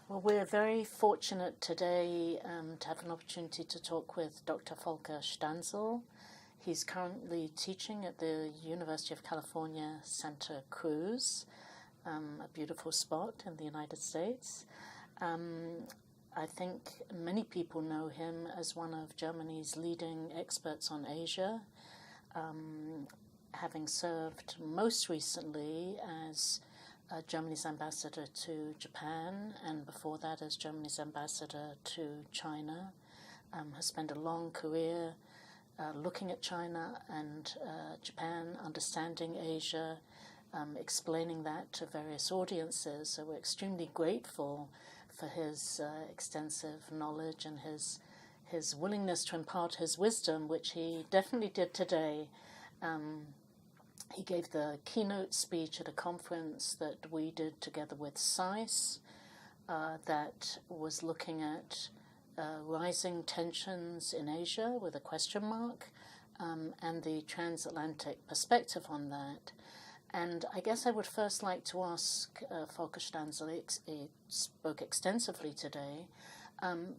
Well, we're very fortunate today to have an opportunity to talk with Dr. Volker Stanzel. He's currently teaching at the University of California, Santa Cruz, a beautiful spot in the United States. I think many people know him as one of Germany's leading experts on Asia, having served most recently as Germany's ambassador to Japan, and before that as Germany's ambassador to China. Has spent a long career looking at China and Japan, understanding Asia, explaining that to various audiences. So we're extremely grateful for his extensive knowledge and his willingness to impart his wisdom, which he definitely did today. He gave the keynote speech at a conference that we did together with SAIS that was looking at rising tensions in Asia with a question mark, and the transatlantic perspective on that. And I guess I would first like to ask Volker Stanzel, he spoke extensively today,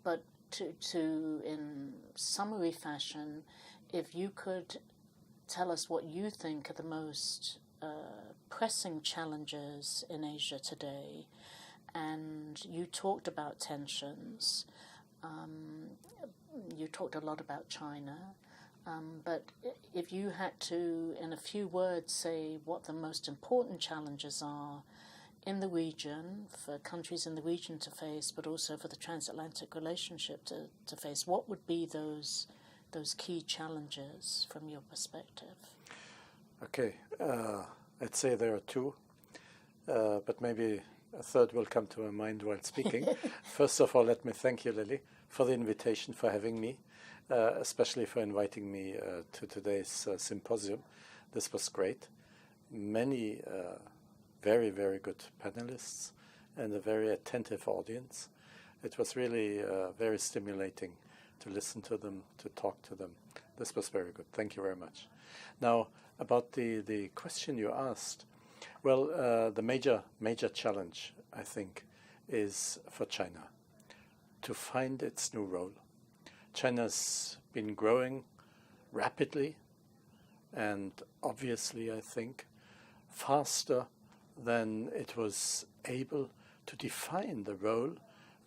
but to in summary fashion, if you could tell us what you think are the most pressing challenges in Asia today. And you talked about tensions. You talked a lot about China. But if you had to, in a few words, say what the most important challenges are in the region, for countries in the region to face, but also for the transatlantic relationship to face, what would be those key challenges from your perspective? Okay, I'd say there are two, but maybe a third will come to my mind while speaking. First of all, let me thank you, Lily, for the invitation, for having me, especially for inviting me to today's symposium. This was great. Many very, very good panelists and a very attentive audience. It was really very stimulating to listen to them, to talk to them. This was very good. Thank you very much. Now, about the question you asked, well, the major challenge, I think, is for China to find its new role. China's been growing rapidly and obviously, I think, faster than it was able to define the role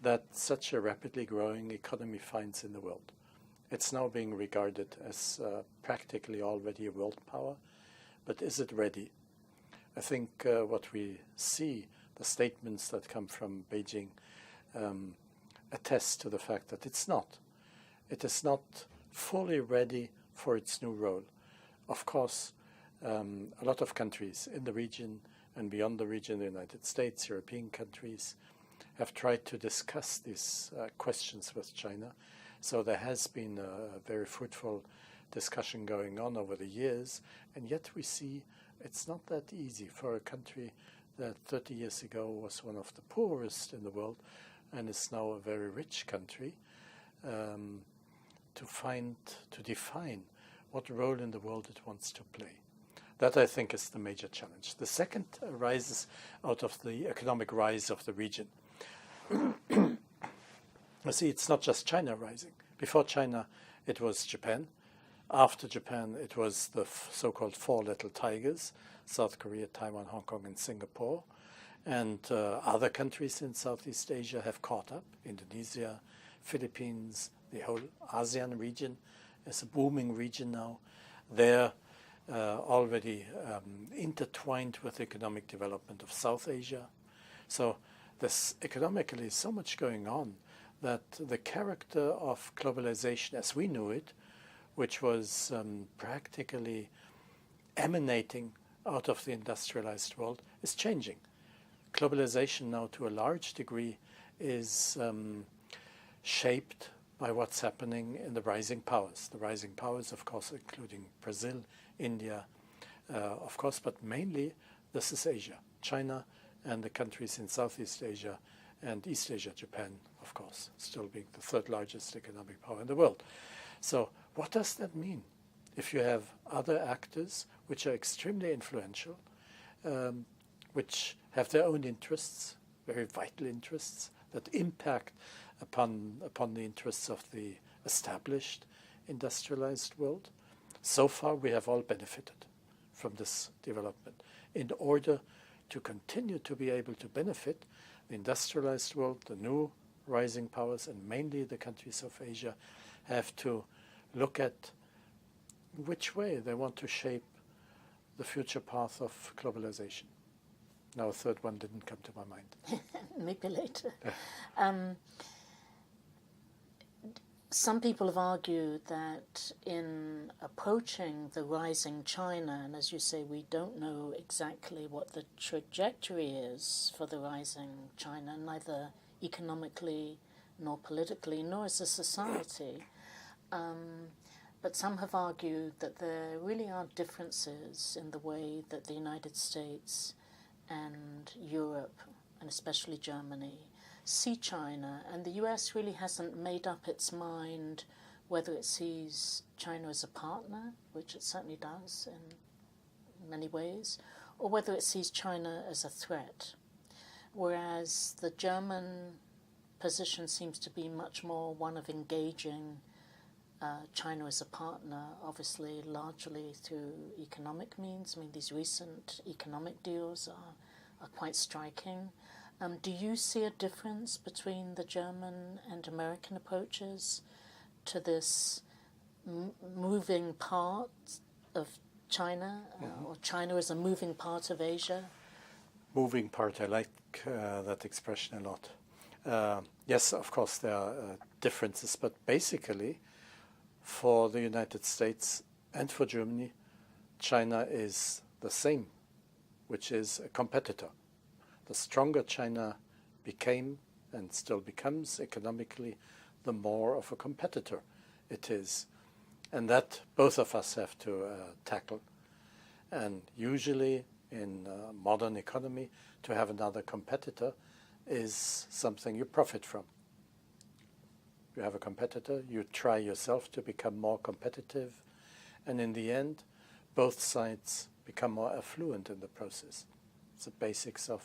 that such a rapidly growing economy finds in the world. It's now being regarded as practically already a world power, but is it ready? I think what we see, the statements that come from Beijing, attest to the fact that it's not. It is not fully ready for its new role. Of course, a lot of countries in the region and beyond the region, the United States, European countries, have tried to discuss these questions with China. So there has been a very fruitful discussion going on over the years, and yet we see it's not that easy for a country that 30 years ago was one of the poorest in the world and is now a very rich country, to define what role in the world it wants to play. That, I think, is the major challenge. The second arises out of the economic rise of the region. You see, it's not just China rising. Before China, it was Japan. After Japan, it was the so-called Four Little Tigers, South Korea, Taiwan, Hong Kong, and Singapore. And other countries in Southeast Asia have caught up. Indonesia, Philippines, the whole ASEAN region is a booming region now. They're already intertwined with the economic development of South Asia. So there's economically so much going on that the character of globalization as we knew it, which was practically emanating out of the industrialized world, is changing. Globalization now, to a large degree, is shaped by what's happening in the rising powers. The rising powers, of course, including Brazil, India, of course, but mainly this is Asia, China, and the countries in Southeast Asia and East Asia, Japan, of course, still being the third largest economic power in the world. So what does that mean? If you have other actors which are extremely influential, which have their own interests, very vital interests, that impact upon the interests of the established industrialized world. So far, we have all benefited from this development. In order to continue to be able to benefit, the industrialized world, the new rising powers, and mainly the countries of Asia, have to look at which way they want to shape the future path of globalization. Now, a third one didn't come to my mind. Maybe later. Some people have argued that in approaching the rising China, and as you say, we don't know exactly what the trajectory is for the rising China, neither economically nor politically, nor as a society. But some have argued that there really are differences in the way that the United States and Europe, and especially Germany, see China, and the US really hasn't made up its mind whether it sees China as a partner, which it certainly does in many ways, or whether it sees China as a threat. Whereas the German position seems to be much more one of engaging China as a partner, obviously largely through economic means. I mean, these recent economic deals are quite striking. Do you see a difference between the German and American approaches to this moving part of China, or China as a moving part of Asia? Moving part, I like that expression a lot. Yes, of course, there are differences, but basically, for the United States and for Germany, China is the same, which is a competitor. The stronger China became and still becomes economically, the more of a competitor it is. And that both of us have to tackle. And usually in a modern economy, to have another competitor is something you profit from. You have a competitor, you try yourself to become more competitive, and in the end, both sides become more affluent in the process. It's the basics of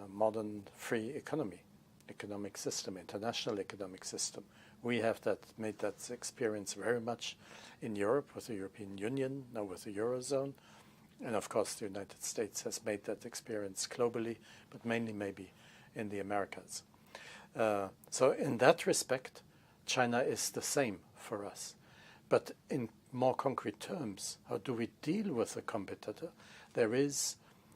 modern free economic system, international economic system. We have made that experience very much in Europe with the European Union, now with the Eurozone. And of course, the United States has made that experience globally, but mainly maybe in the Americas. So in that respect, China is the same for us. But in more concrete terms, how do we deal with a competitor? There is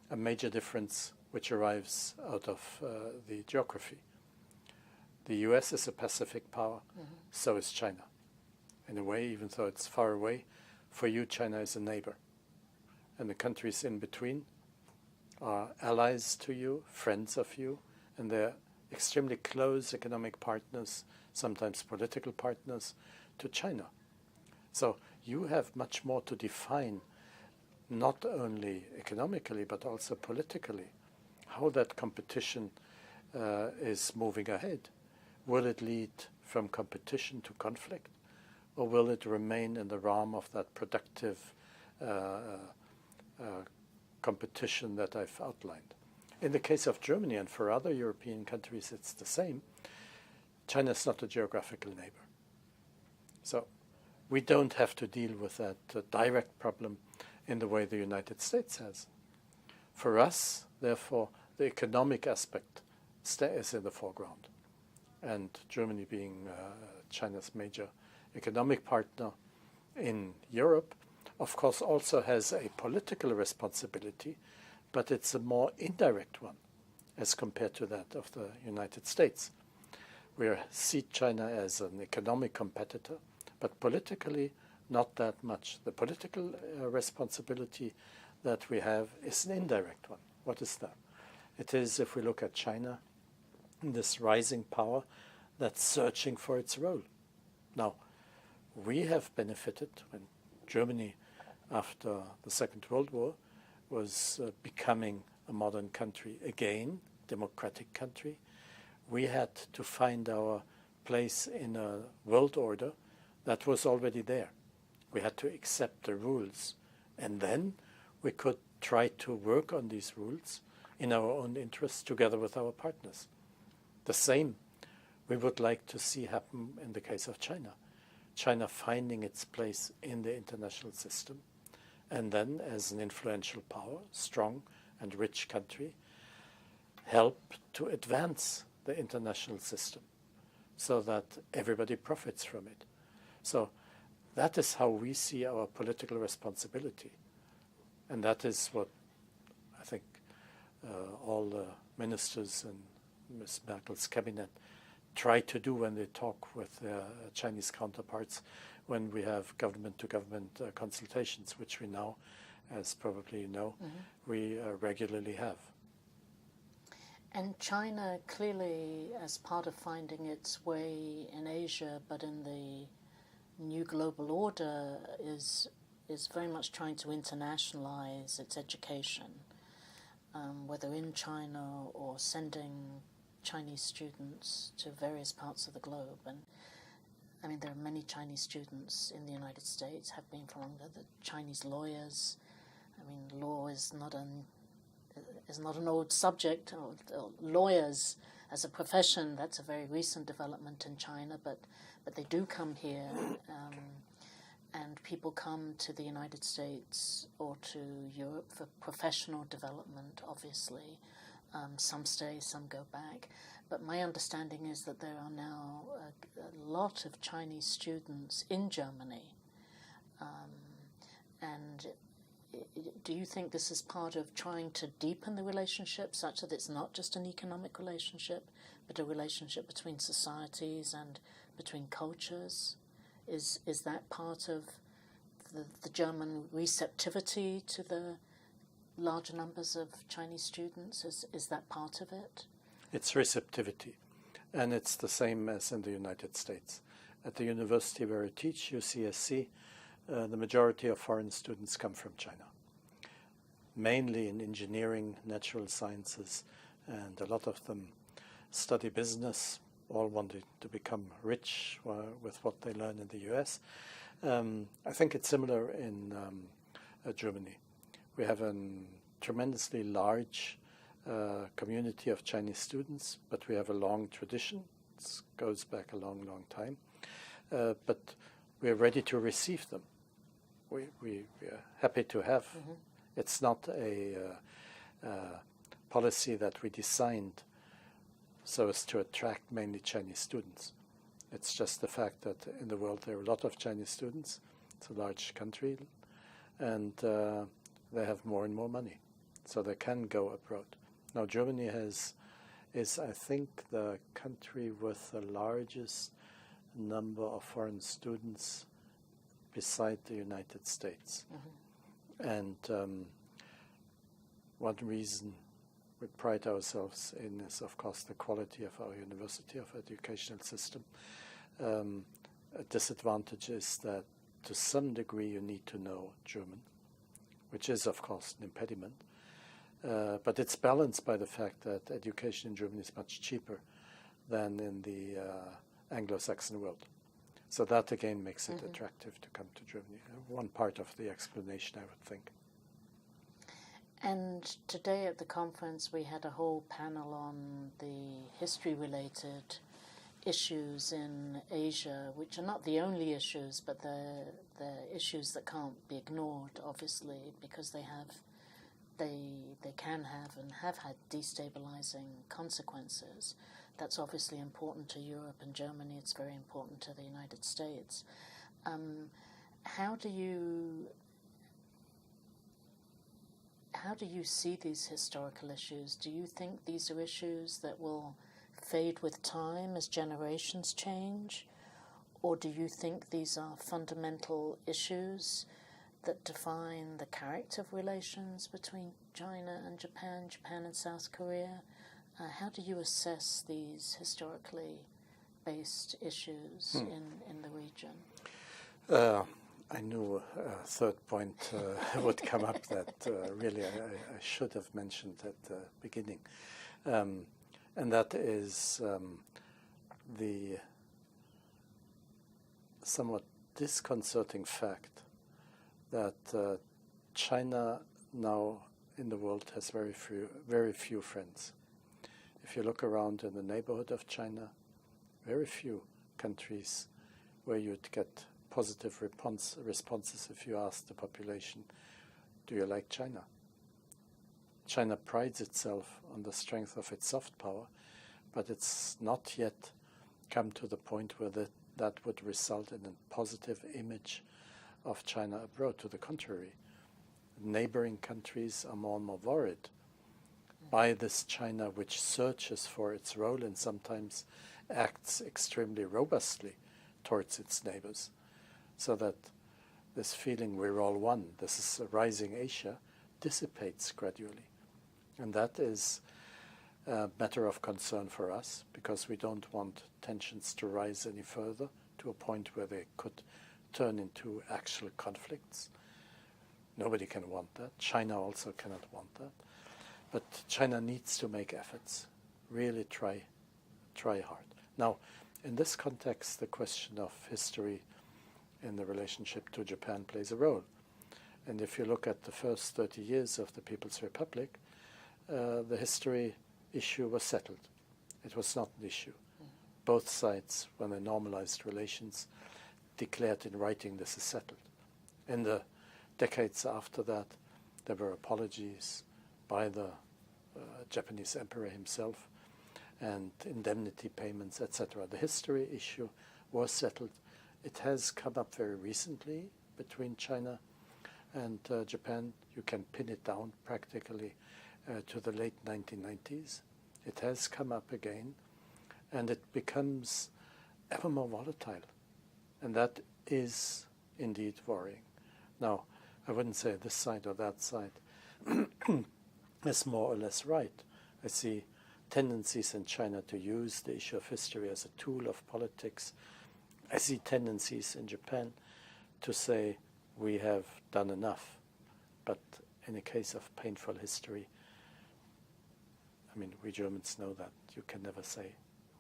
a major difference which arrives out of the geography. The US is a Pacific power, so is China. In a way, even though it's far away, for you, China is a neighbor. And the countries in between are allies to you, friends of you, and they're extremely close economic partners, sometimes political partners, to China. So you have much more to define, not only economically, but also politically, how that competition is moving ahead. Will it lead from competition to conflict, or will it remain in the realm of that productive competition that I've outlined? In the case of Germany and for other European countries, it's the same. China is not a geographical neighbor. So we don't have to deal with that direct problem in the way the United States has. For us, therefore, the economic aspect is in the foreground. And Germany being China's major economic partner in Europe, of course, also has a political responsibility, but it's a more indirect one as compared to that of the United States. We see China as an economic competitor, but politically not that much. The political responsibility that we have is an indirect one. What is that? It is, if we look at China, this rising power that's searching for its role. Now, we have benefited when Germany, after the Second World War, was becoming a modern country again, democratic country. We had to find our place in a world order that was already there. We had to accept the rules, and then we could try to work on these rules in our own interests together with our partners. The same we would like to see happen in the case of China. China finding its place in the international system, and then as an influential power, strong and rich country, help to advance the international system so that everybody profits from it. So that is how we see our political responsibility. And that is what I think all the ministers and Ms. Merkel's cabinet try to do when they talk with their Chinese counterparts, when we have government-to-government consultations, which we now, as probably you know, we regularly have. And China clearly, as part of finding its way in Asia, but in the new global order, is very much trying to internationalize its education, whether in China or sending Chinese students to various parts of the globe. And I mean, there are many Chinese students in the United States, have been for longer. The Chinese lawyers, I mean, law is not an old subject. Or lawyers as a profession, that's a very recent development in China, but they do come here, and people come to the United States or to Europe for professional development, obviously. Some stay, some go back. But my understanding is that there are now a lot of Chinese students in Germany. And do you think this is part of trying to deepen the relationship such that it's not just an economic relationship, but a relationship between societies and between cultures? Is that part of the German receptivity to the larger numbers of Chinese students? Is that part of it? It's receptivity, and it's the same as in the United States. At the university where I teach, UCSC, the majority of foreign students come from China, mainly in engineering, natural sciences, and a lot of them study business, all wanting to become rich with what they learn in the US. I think it's similar in Germany. We have a tremendously large community of Chinese students, but we have a long tradition. It goes back a long, long time. But we're ready to receive them. We are happy to have. It's not a policy that we designed so as to attract mainly Chinese students. It's just the fact that in the world there are a lot of Chinese students. It's a large country, and they have more and more money, so they can go abroad. Now Germany is I think the country with the largest number of foreign students beside the United States. And one reason we pride ourselves in is, of course, the quality of our university, of our educational system. A disadvantage is that to some degree you need to know German, which is, of course, an impediment. But it's balanced by the fact that education in Germany is much cheaper than in the Anglo-Saxon world. So that again makes it attractive to come to Germany. One part of the explanation, I would think. And today at the conference we had a whole panel on the history-related issues in Asia, which are not the only issues, but they're issues that can't be ignored, obviously, because they can have and have had destabilizing consequences. That's obviously important to Europe and Germany. It's very important to the United States. How do you see these historical issues? Do you think these are issues that will fade with time as generations change? Or do you think these are fundamental issues that define the character of relations between China and Japan, Japan and South Korea? How do you assess these historically based issues in the region? I knew a third point would come up that really I should have mentioned at the beginning. And that is the somewhat disconcerting fact that China now in the world has very few friends. If you look around in the neighborhood of China, very few countries where you'd get positive responses if you ask the population, do you like China? China prides itself on the strength of its soft power, but it's not yet come to the point where that would result in a positive image of China abroad. To the contrary, neighboring countries are more and more worried by this China which searches for its role and sometimes acts extremely robustly towards its neighbors, so that this feeling we're all one, this is a rising Asia, dissipates gradually. And that is a matter of concern for us, because we don't want tensions to rise any further to a point where they could turn into actual conflicts. Nobody can want that. China also cannot want that. But China needs to make efforts, really try hard. Now, in this context, the question of history in the relationship to Japan plays a role. And if you look at the first 30 years of the People's Republic, the history issue was settled. It was not an issue. Both sides, when they normalized relations, declared in writing this is settled. In the decades after that, there were apologies by the Japanese emperor himself and indemnity payments, etc. The history issue was settled. It has come up very recently between China and Japan. You can pin it down practically to the late 1990s. It has come up again, and it becomes ever more volatile. And that is indeed worrying. Now, I wouldn't say this side or that side is more or less right. I see tendencies in China to use the issue of history as a tool of politics. I see tendencies in Japan to say we have done enough. But in a case of painful history, I mean, we Germans know that you can never say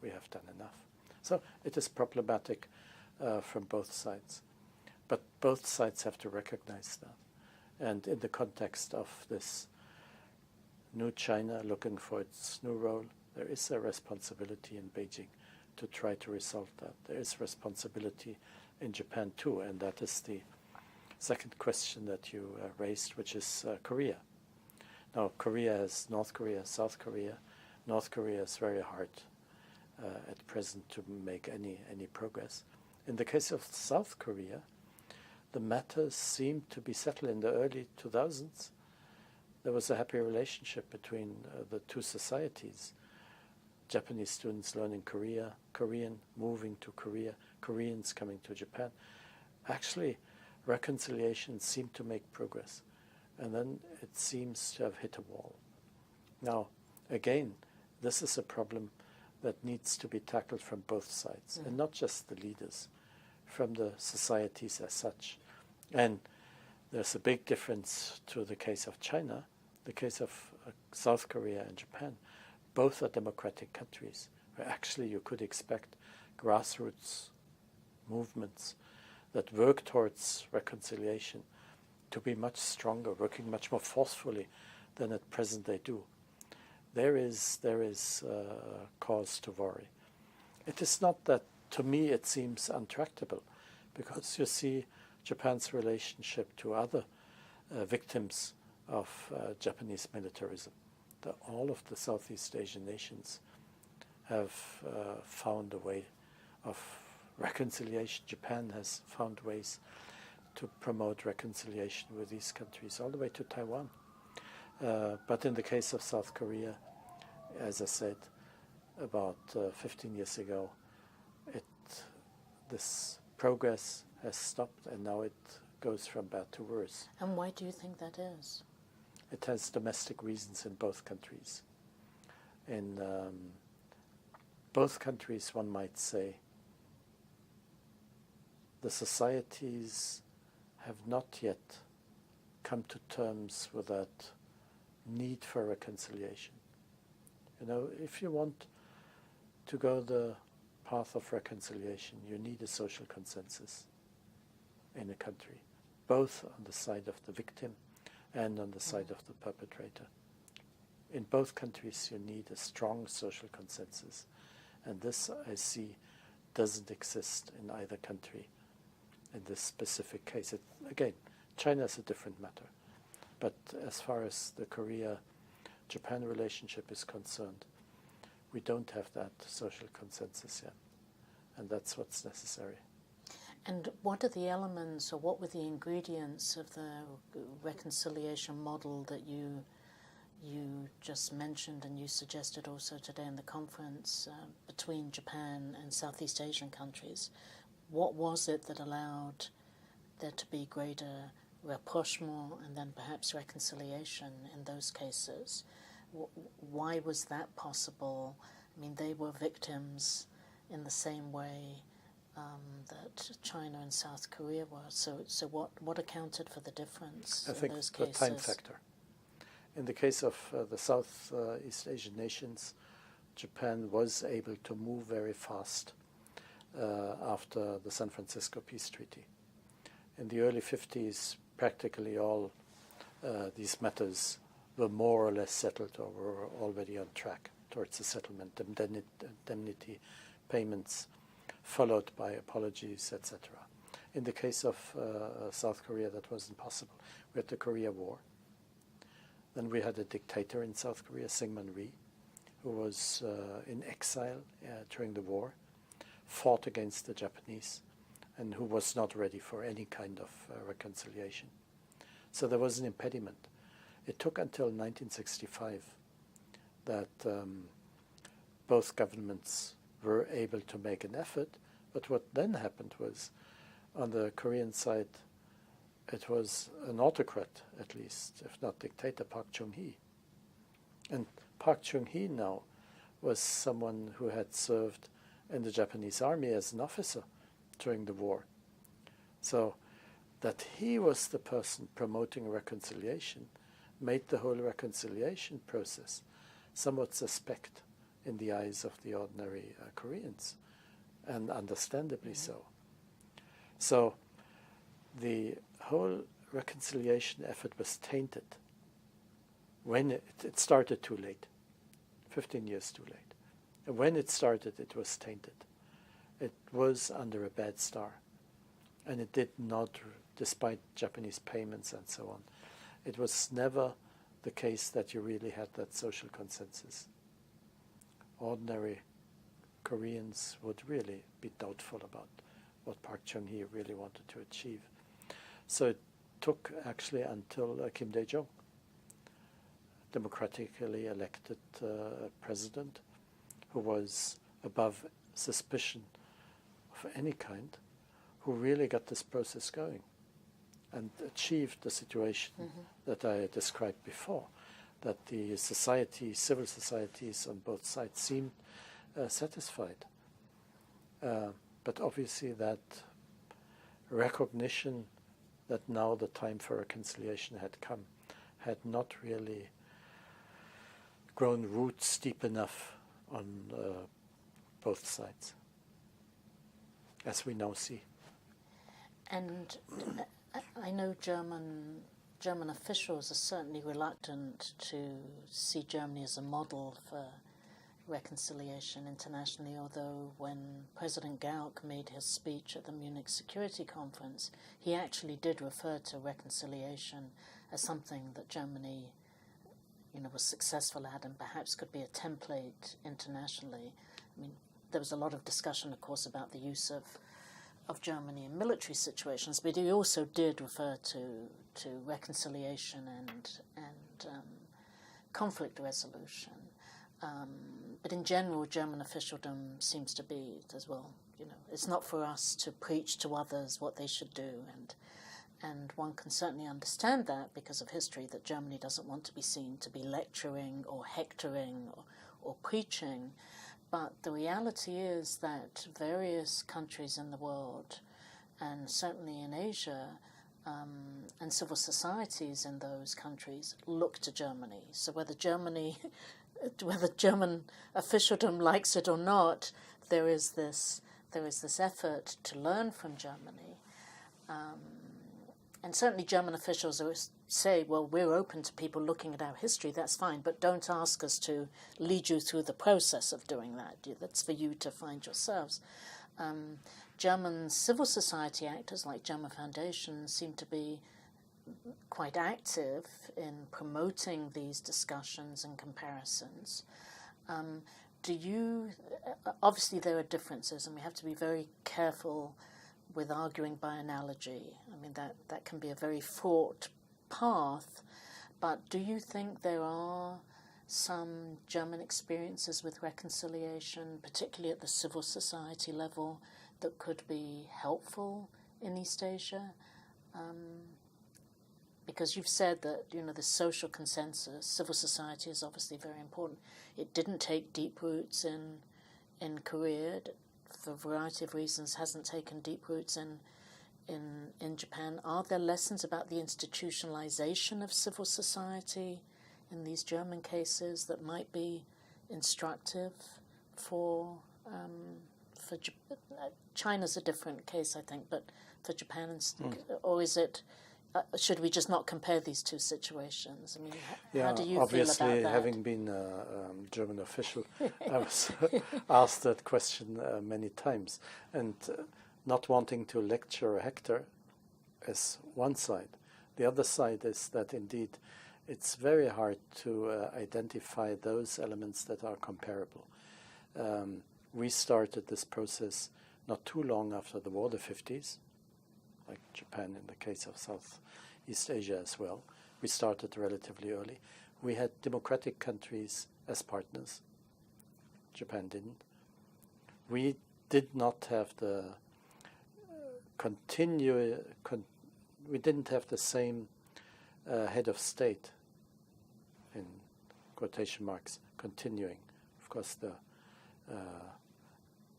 we have done enough. So it is problematic from both sides. But both sides have to recognize that. And in the context of this new China looking for its new role, there is a responsibility in Beijing to try to resolve that. There is responsibility in Japan too, and that is the second question that you raised, which is Korea. Now, Korea has North Korea, South Korea. North Korea is very hard at present to make any progress. In the case of South Korea, the matters seemed to be settled in the early 2000s. There was a happy relationship between the two societies. Japanese students learning Korean moving to Korea, Koreans coming to Japan. Actually, reconciliation seemed to make progress. And then it seems to have hit a wall. Now, again, this is a problem that needs to be tackled from both sides, and not just the leaders, from the societies as such. And there's a big difference to the case of China, the case of South Korea and Japan. Both are democratic countries, where actually you could expect grassroots movements that work towards reconciliation to be much stronger, working much more forcefully than at present they do. There is cause to worry. It is not that, to me, it seems untractable, because you see Japan's relationship to other victims of Japanese militarism. All of the Southeast Asian nations have found a way of reconciliation. Japan has found ways to promote reconciliation with these countries, all the way to Taiwan. But in the case of South Korea, as I said, about 15 years ago, this progress has stopped, and now it goes from bad to worse. And why do you think that is? It has domestic reasons in both countries. In both countries, one might say, the societies have not yet come to terms with that need for reconciliation. You know, if you want to go the path of reconciliation, you need a social consensus in a country, both on the side of the victim and on the side of the perpetrator. In both countries, you need a strong social consensus, and this, I see, doesn't exist in either country in this specific case. Again, China is a different matter, but as far as the Korea-Japan relationship is concerned, we don't have that social consensus yet, and that's what's necessary. And what are the elements, or what were the ingredients of the reconciliation model that you just mentioned and you suggested also today in the conference between Japan and Southeast Asian countries? What was it that allowed there to be greater rapprochement and then perhaps reconciliation in those cases? Why was that possible? I mean, they were victims in the same way that China and South Korea were. So what accounted for the difference in those cases? I think the time factor. In the case of the Southeast Asian nations, Japan was able to move very fast after the San Francisco Peace Treaty. In the early 50s, practically all these matters were more or less settled or were already on track towards the settlement, indemnity payments followed by apologies, etc. In the case of South Korea, that wasn't possible. We had the Korea War. Then we had a dictator in South Korea, Syngman Rhee, who was in exile during the war, fought against the Japanese, and who was not ready for any kind of reconciliation. So there was an impediment. It took until 1965 that both governments were able to make an effort, but what then happened was, on the Korean side, it was an autocrat, at least, if not dictator, Park Chung-hee. And Park Chung-hee now was someone who had served in the Japanese army as an officer during the war. So that he was the person promoting reconciliation made the whole reconciliation process somewhat suspect in the eyes of the ordinary Koreans, and understandably so. So the whole reconciliation effort was tainted when it started too late, 15 years too late. And when it started, it was tainted. It was under a bad star. And it did not, despite Japanese payments and so on, it was never the case that you really had that social consensus. Ordinary Koreans would really be doubtful about what Park Chung-hee really wanted to achieve. So it took actually until Kim Dae-jung, democratically elected president, who was above suspicion of any kind, who really got this process going and achieved the situation that I described before, that the civil societies on both sides seemed satisfied. But obviously that recognition that now the time for reconciliation had come had not really grown roots deep enough on both sides, as we now see. And I know German officials are certainly reluctant to see Germany as a model for reconciliation internationally, although when President Gauck made his speech at the Munich Security Conference, he actually did refer to reconciliation as something that Germany was successful at and perhaps could be a template internationally. I mean, there was a lot of discussion, of course, about the use of Germany in military situations, but he also did refer to reconciliation and conflict resolution. But in general, German officialdom seems to be as well, it's not for us to preach to others what they should do, and one can certainly understand that because of history, that Germany doesn't want to be seen to be lecturing or hectoring or preaching. But the reality is that various countries in the world, and certainly in Asia, and civil societies in those countries look to Germany. So whether German officialdom likes it or not, there is this effort to learn from Germany. And certainly German officials say, well, we're open to people looking at our history, that's fine, but don't ask us to lead you through the process of doing that. That's for you to find yourselves. German civil society actors like German Foundation seem to be quite active in promoting these discussions and comparisons. Obviously there are differences, and we have to be very careful with arguing by analogy. I mean, that can be a very fraught path, but do you think there are some German experiences with reconciliation, particularly at the civil society level, that could be helpful in East Asia? Because you've said that, the social consensus, civil society is obviously very important. It didn't take deep roots in Korea, for a variety of reasons, hasn't taken deep roots in Japan. Are there lessons about the institutionalization of civil society in these German cases that might be instructive for China's a different case, I think, but for Japan, or is it? Should we just not compare these two situations? I mean, how do you feel about that? Obviously, having been a German official, I was asked that question many times. And not wanting to lecture Hector is one side. The other side is that, indeed, it's very hard to identify those elements that are comparable. We started this process not too long after the war, the 50s, like Japan in the case of Southeast Asia as well. We started relatively early. We had democratic countries as partners. Japan didn't. We did not have the we didn't have the same head of state, in quotation marks, continuing. Of course, the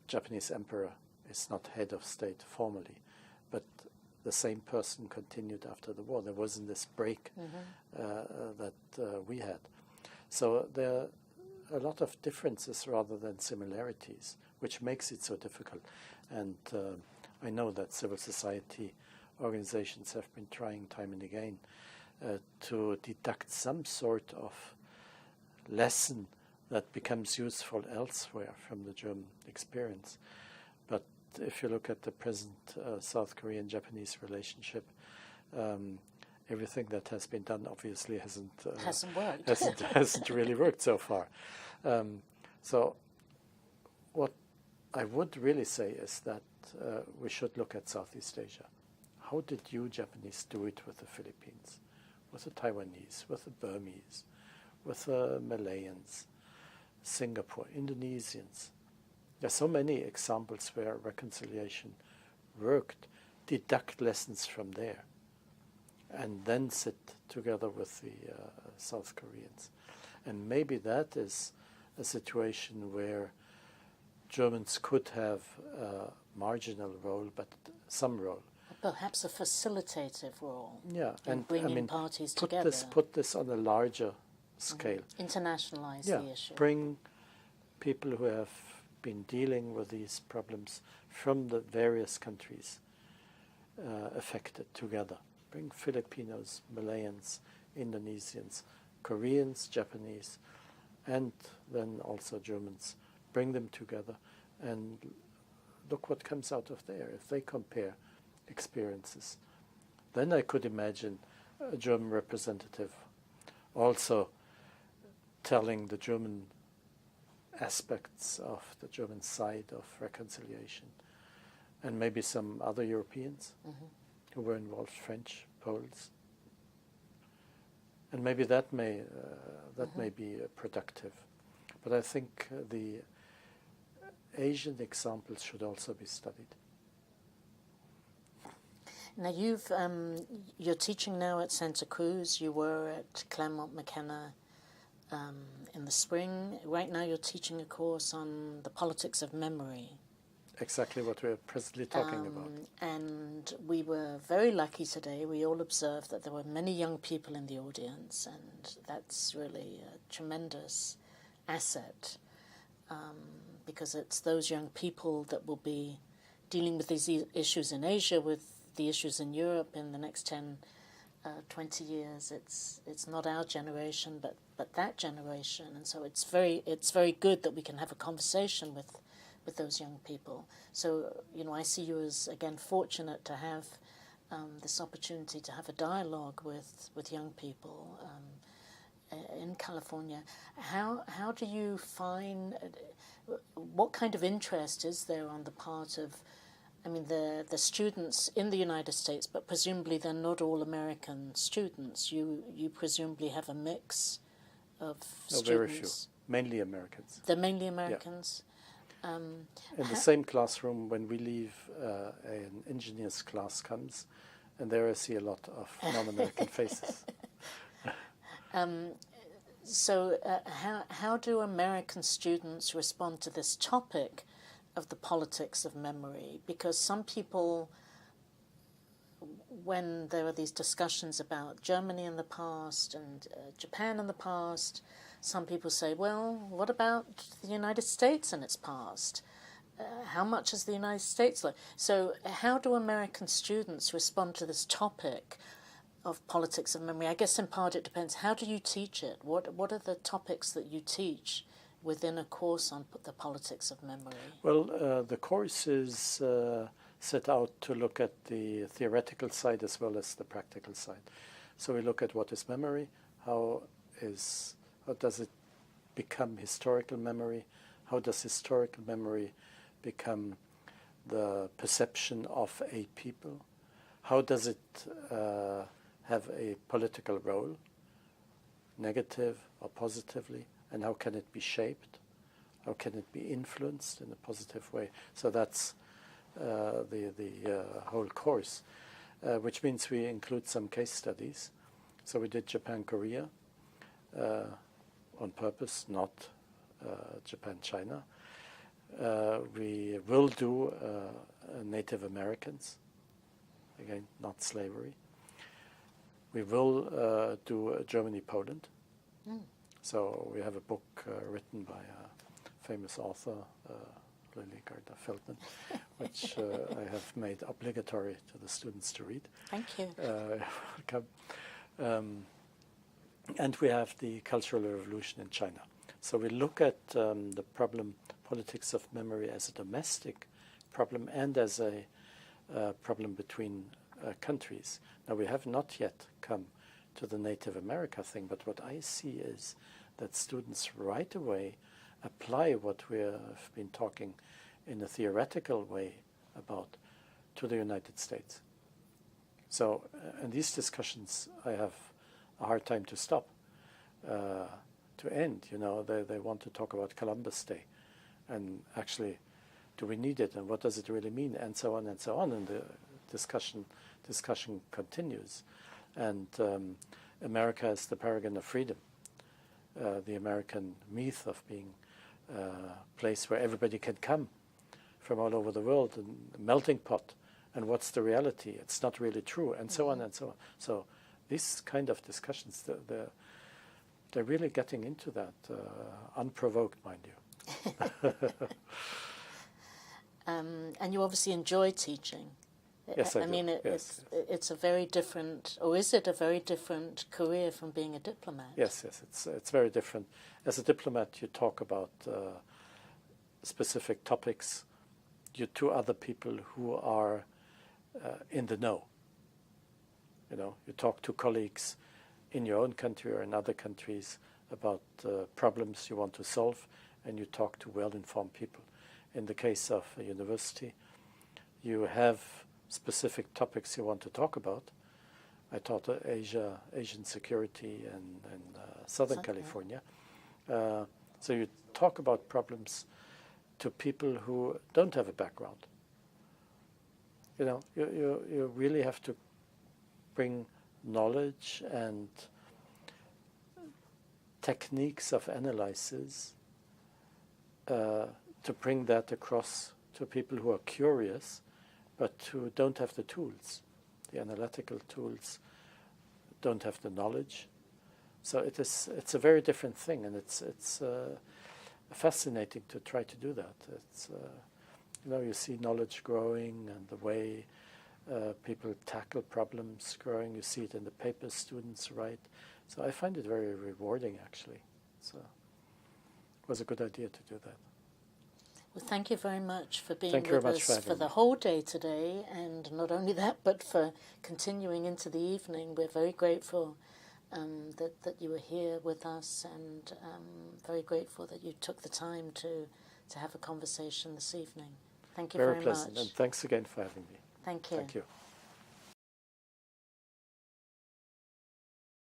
Japanese emperor is not head of state formally, but the same person continued after the war. There wasn't this break that we had. So there are a lot of differences rather than similarities, which makes it so difficult. And I know that civil society organizations have been trying time and again to deduct some sort of lesson that becomes useful elsewhere from the German experience. But if you look at the present South Korean-Japanese relationship, everything that has been done obviously hasn't worked. hasn't really worked so far. So what I would really say is that we should look at Southeast Asia. How did you Japanese do it with the Philippines, with the Taiwanese, with the Burmese, with the Malayans, Singapore, Indonesians? There are so many examples where reconciliation worked. Deduct lessons from there, and then sit together with the South Koreans. And maybe that is a situation where Germans could have a marginal role, but some role. Perhaps a facilitative role. Yeah, and bringing parties together. Put this on a larger scale. Internationalize the issue. Bring people who have been dealing with these problems from the various countries affected together. Bring Filipinos, Malayans, Indonesians, Koreans, Japanese, and then also Germans. Bring them together and look what comes out of there. If they compare experiences, then I could imagine a German representative also telling the German aspects of the German side of reconciliation, and maybe some other Europeans who were involved, French, Poles, and maybe that may be productive. But I think the Asian examples should also be studied. Now you're teaching now at Santa Cruz. You were at Claremont McKenna in the spring. Right now you're teaching a course on the politics of memory. Exactly what we're presently talking about. And we were very lucky today. We all observed that there were many young people in the audience, and that's really a tremendous asset because it's those young people that will be dealing with these issues in Asia with the issues in Europe in the next 10, 20 years. It's not our generation, but that generation, and so it's very good that we can have a conversation with those young people. So I see you as, again, fortunate to have this opportunity to have a dialogue with young people in California. How do you find, what kind of interest is there on the part of, the students in the United States, but presumably they're not all American students. You presumably have a mix of students. Very few, mainly Americans. They're mainly Americans. Yeah. In the same classroom, when we leave, an engineer's class comes, and there I see a lot of non-American faces. So how do American students respond to this topic of the politics of memory? Because some people, when there are these discussions about Germany in the past and Japan in the past, some people say, well, what about the United States in its past? How much is the United States like? So how do American students respond to this topic of politics of memory? I guess in part it depends. How do you teach it? What are the topics that you teach within a course on the politics of memory? Well, the course is set out to look at the theoretical side as well as the practical side. So we look at what is memory, how does it become historical memory, how does historical memory become the perception of a people, how does it have a political role, negative or positively, and how can it be shaped? How can it be influenced in a positive way? So that's the whole course, which means we include some case studies. So we did Japan-Korea on purpose, not Japan-China. We will do Native Americans, again, not slavery. We will do Germany-Poland. So we have a book written by a famous author, Lily Garda Feldman, which I have made obligatory to the students to read. Thank you. Welcome. And we have the Cultural Revolution in China. So we look at the politics of memory as a domestic problem and as a problem between countries. Now, we have not yet come to the Native America thing, but what I see is that students right away apply what we have been talking in a theoretical way about to the United States. So, in these discussions, I have a hard time to stop, to end. They want to talk about Columbus Day, and actually, do we need it, and what does it really mean, and so on and so on, and the discussion continues. And America is the paragon of freedom, the American myth of being a place where everybody can come from all over the world, and a melting pot, and what's the reality? It's not really true, and so on and so on. So these kind of discussions, they're really getting into that, unprovoked, mind you. And you obviously enjoy teaching. Yes, I mean, do. it's a very different, or is it a very different career from being a diplomat? Yes, it's very different. As a diplomat, you talk about specific topics. You're to other people who are in the know. You talk to colleagues in your own country or in other countries about problems you want to solve, and you talk to well-informed people. In the case of a university, you have specific topics you want to talk about. I taught Asian security in Southern California. So you talk about problems to people who don't have a background. You really have to bring knowledge and techniques of analysis to bring that across to people who are curious, but who don't have the tools, the analytical tools, don't have the knowledge. So it's a very different thing, and it's fascinating to try to do that. It's you see knowledge growing, and the way People tackle problems growing. You see it in the papers students write. So I find it very rewarding, actually. So it was a good idea to do that. Well, thank you very much for being Thank you with very much for us having for the me. whole day today, and not only that, but for continuing into the evening. We're very grateful that you were here with us, and very grateful that you took the time to have a conversation this evening. Thank you very Very pleasant, much. and thanks again for having me. Thank you. Thank you.